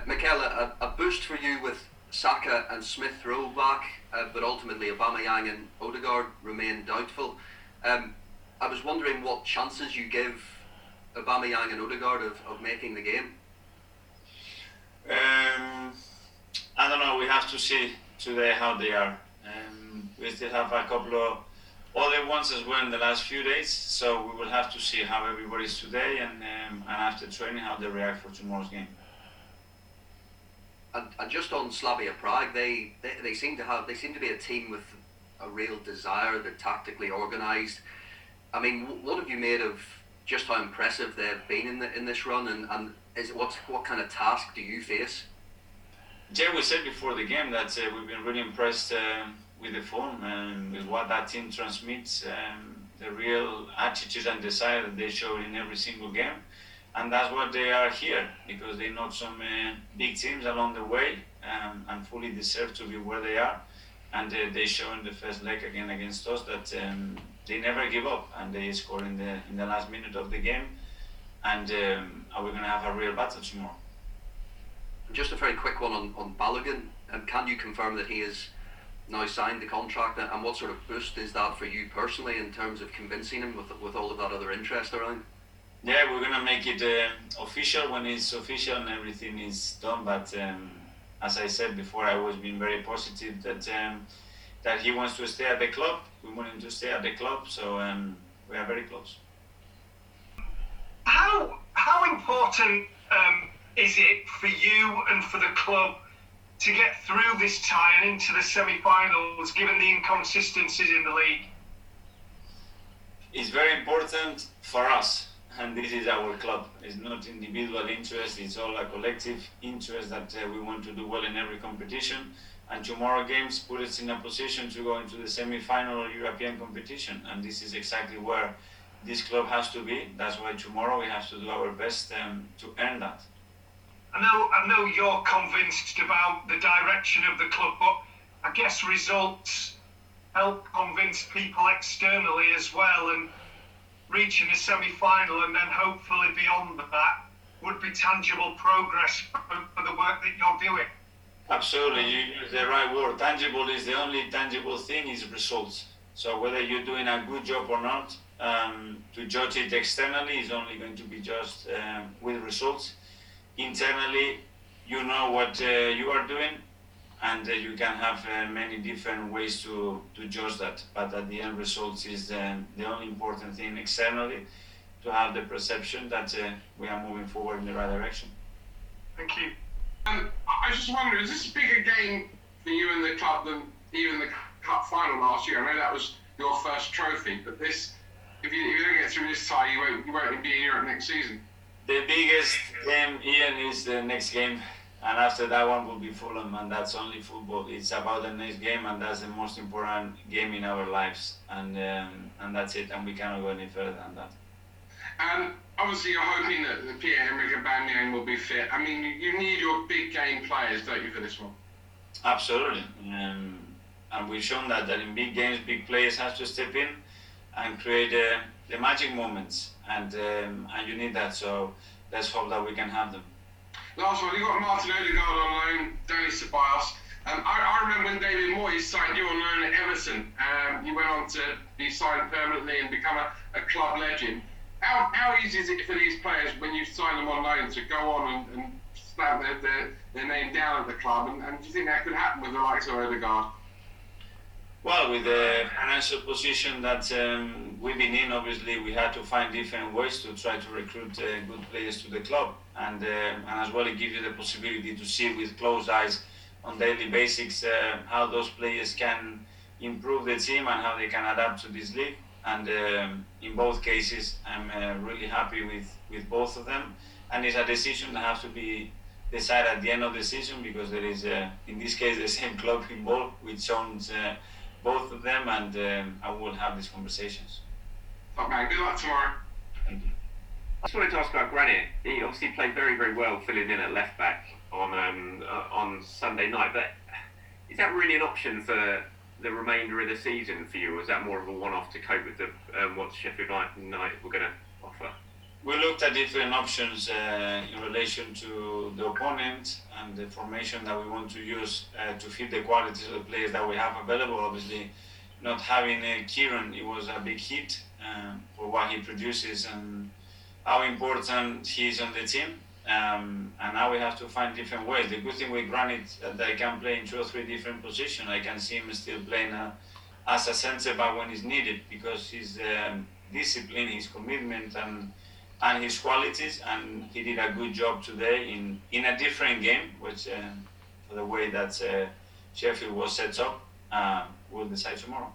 Mikel, a boost for you with Saka and Smith Rowe back, but ultimately Aubameyang and Odegaard remain doubtful. I was wondering what chances you give Aubameyang and Odegaard of making the game. I don't know. We have to see today how they are. We still have a couple of other ones as well in the last few days, so we will have to see how everybody is today and after training how they react for tomorrow's game. And just on Slavia Prague, they seem to be a team with a real desire. They're tactically organised. I mean, what have you made of just how impressive they've been in this run, and what kind of task do you face? Yeah, we said before the game that we've been really impressed with the form and with what that team transmits, the real attitude and desire that they show in every single game. And that's what they are here, because they knocked some big teams along the way and fully deserve to be where they are. And they show in the first leg again against us that they never give up, and they score in the last minute of the game. And are we going to have a real battle tomorrow? Just a very quick one on Balogun. Can you confirm that he has now signed the contract, and what sort of boost is that for you personally in terms of convincing him with all of that other interest around? Yeah, we're going to make it official when it's official and everything is done. But as I said before, I've always been very positive that he wants to stay at the club. We want him to stay at the club, so we are very close. How important is it for you and for the club to get through this tie and into the semi-finals, given the inconsistencies in the league? It's very important for us, and this is our club. It's not individual interest, it's all a collective interest that we want to do well in every competition. And tomorrow games put us in a position to go into the semi-final or European competition, and this is exactly where this club has to be. That's why tomorrow we have to do our best to earn that. I know you're convinced about the direction of the club, but I guess results help convince people externally as well, and reaching a semi-final and then hopefully beyond that would be tangible progress for the work that you're doing. Absolutely, you use the right word. Tangible is the only tangible thing is results. So whether you're doing a good job or not, to judge it externally is only going to be just with results. Internally, you know what you are doing, and you can have many different ways to judge that. But at the end, results is the only important thing externally, to have the perception that we are moving forward in the right direction. Thank you. I just wonder, is this a bigger game for you and the club than even the cup final last year? I know that was your first trophy, but this, if you don't get through this tie, you won't be in Europe next season. The biggest game, Ian, is the next game, and after that one will be Fulham, and that's only football. It's about the next game, and that's the most important game in our lives, and that's it, and we cannot go any further than that. And obviously you're hoping that the Pierre-Emerick Aubameyang will be fit. I mean, you need your big game players, don't you, for this one? Absolutely, and we've shown that in big games, big players have to step in and create the magic moments, and you need that. So let's hope that we can have them. Last one, you got Martin Odegaard on loan, Danny Ceballos. I remember when David Moyes signed you on loan at Everton. You went on to be signed permanently and become a club legend. How easy is it for these players when you sign them on loan to go on and stamp their name down at the club? And do you think that could happen with the likes of Odegaard? Well, with the financial position that we've been in, obviously we had to find different ways to try to recruit good players to the club, and as well it gives you the possibility to see with closed eyes on daily basis how those players can improve the team and how they can adapt to this league. And in both cases, I'm really happy with both of them, and it's a decision that has to be decided at the end of the season, because there is, in this case, the same club involved, which owns both of them, and I will have these conversations. Top man, good luck tomorrow. Thank you. I just wanted to ask about Granit. He obviously played very, very well filling in at left back on Sunday night, but is that really an option for the remainder of the season for you, or is that more of a one-off to cope with what Sheffield United were going to offer? We looked at different options in relation to the opponent and the formation that we want to use to fit the qualities of the players that we have available. Obviously, not having Kieran, it was a big hit for what he produces and how important he is on the team. And now we have to find different ways. The good thing with Granit is that I can play in 2 or 3 different positions. I can see him still playing as a centre back when it's needed because his discipline, his commitment, and his qualities, and he did a good job today in a different game, which for the way that Sheffield was set up, we'll decide tomorrow.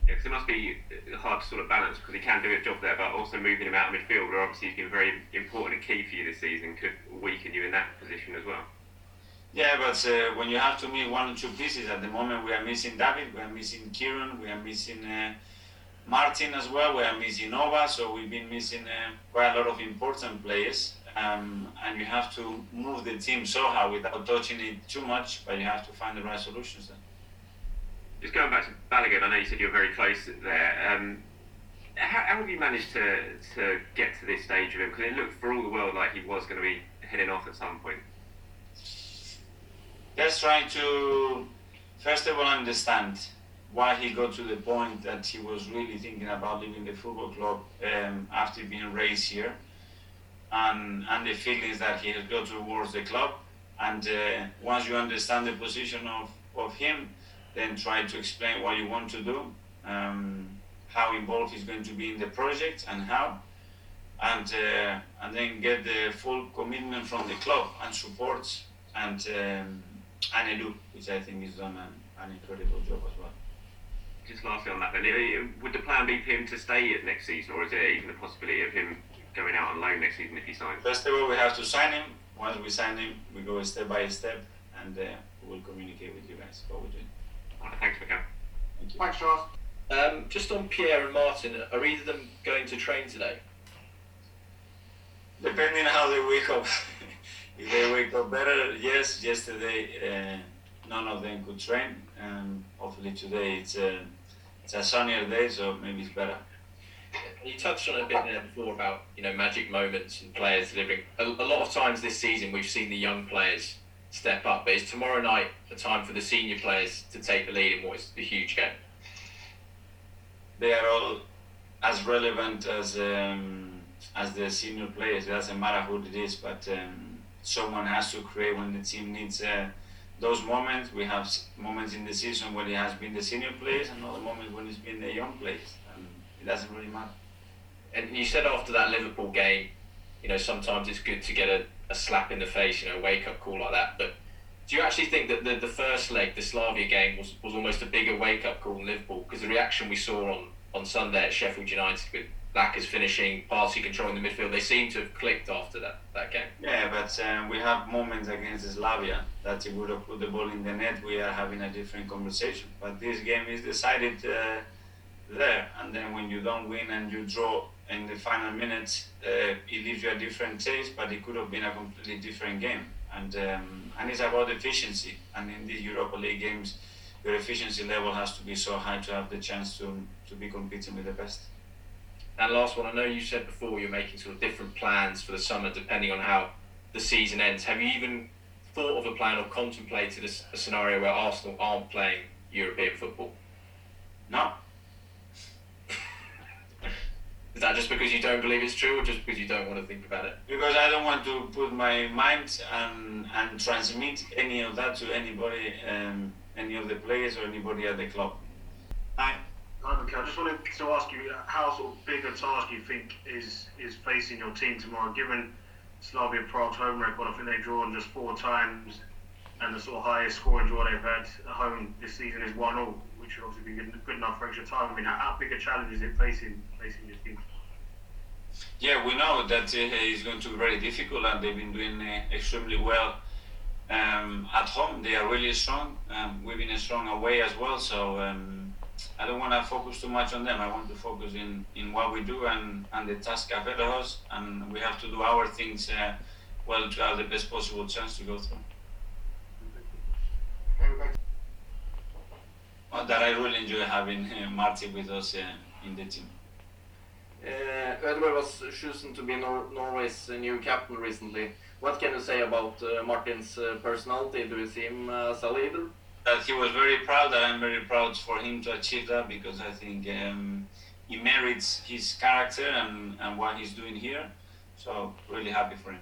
Yeah, 'cause it must be hard to sort of balance because he can do a job there, but also moving him out of midfield, where obviously he's been very important and key for you this season, could weaken you in that position as well. Yeah, but when you have to meet 1 or 2 pieces, at the moment we are missing David, we are missing Kieran, we are missing Martin as well, we are missing Nova, so we've been missing quite a lot of important players. And you have to move the team somehow without touching it too much, but you have to find the right solutions then. Just going back to Balogun, I know you said you're very close there. How have you managed to get to this stage with him? Because it looked for all the world like he was going to be heading off at some point. Just trying to, first of all, understand why he got to the point that he was really thinking about leaving the football club after being raised here, and the feelings that he has got towards the club. And once you understand the position of him, then try to explain what you want to do, how involved he's going to be in the project and how, and then get the full commitment from the club and support and Edu, which I think he's done an incredible job as well. Just lastly on that then, would the plan be for him to stay next season, or is there even a possibility of him going out on loan next season if he signs? First of all, we have to sign him. Once we sign him, we go step by step, and we will communicate with you guys what we're doing. Right, thanks, Mikel. Thank you. Thanks, Charles. Just on Pierre and Martin, are either of them going to train today? Depending on how they wake up. If they wake up better, yes. Yesterday, none of them could train. Hopefully today it's a sunnier day, so maybe it's better. You touched on it a bit there before about magic moments and players delivering. A lot of times this season we've seen the young players step up, but is tomorrow night a time for the senior players to take the lead in what is a huge game? They are all as relevant as the senior players. It doesn't matter who it is, but someone has to create when the team needs those moments. We have moments in the season when it has been the senior players, and other moments when it's been the young players. And it doesn't really matter. And you said after that Liverpool game, sometimes it's good to get a slap in the face, a wake-up call like that. But do you actually think that the first leg, the Slavia game, was almost a bigger wake-up call than Liverpool? Because the reaction we saw on Sunday at Sheffield United with Lacazette finishing, Partey controlling the midfield, they seem to have clicked after that game. Yeah, but we have moments against Slavia that if we would have put the ball in the net, we are having a different conversation. But this game is decided there, and then when you don't win and you draw in the final minutes, it leaves you a different taste, but it could have been a completely different game. And it's about efficiency, and in these Europa League games, your efficiency level has to be so high to have the chance to be competing with the best. And last one, I know you said before you're making sort of different plans for the summer depending on how the season ends. Have you even thought of a plan or contemplated a scenario where Arsenal aren't playing European football? No. Is that just because you don't believe it's true, or just because you don't want to think about it? Because I don't want to put my mind and transmit any of that to anybody, any of the players or anybody at the club. Hi, Mikel. I just wanted to ask you how sort of big a task you think is facing your team tomorrow, given Slavia Prague's home record. I think they've drawn just 4 times, and the sort of highest scoring draw they've had at home this season is 1-1, which should obviously be good enough for extra time. I mean, how big a challenge is it facing your team? Yeah, we know that it's going to be very difficult, and they've been doing extremely well at home. They are really strong. We've been strong away as well, so I don't want to focus too much on them. I want to focus in what we do and the task ahead of us, and we have to do our things well to have the best possible chance to go through. Well, that I really enjoy having Marty with us in the team. Ødegaard was chosen to be Norway's new captain recently. What can you say about Martin's personality? Do you see him as a leader? That he was very proud. I am very proud for him to achieve that because I think he merits his character and what he's doing here. So really happy for him.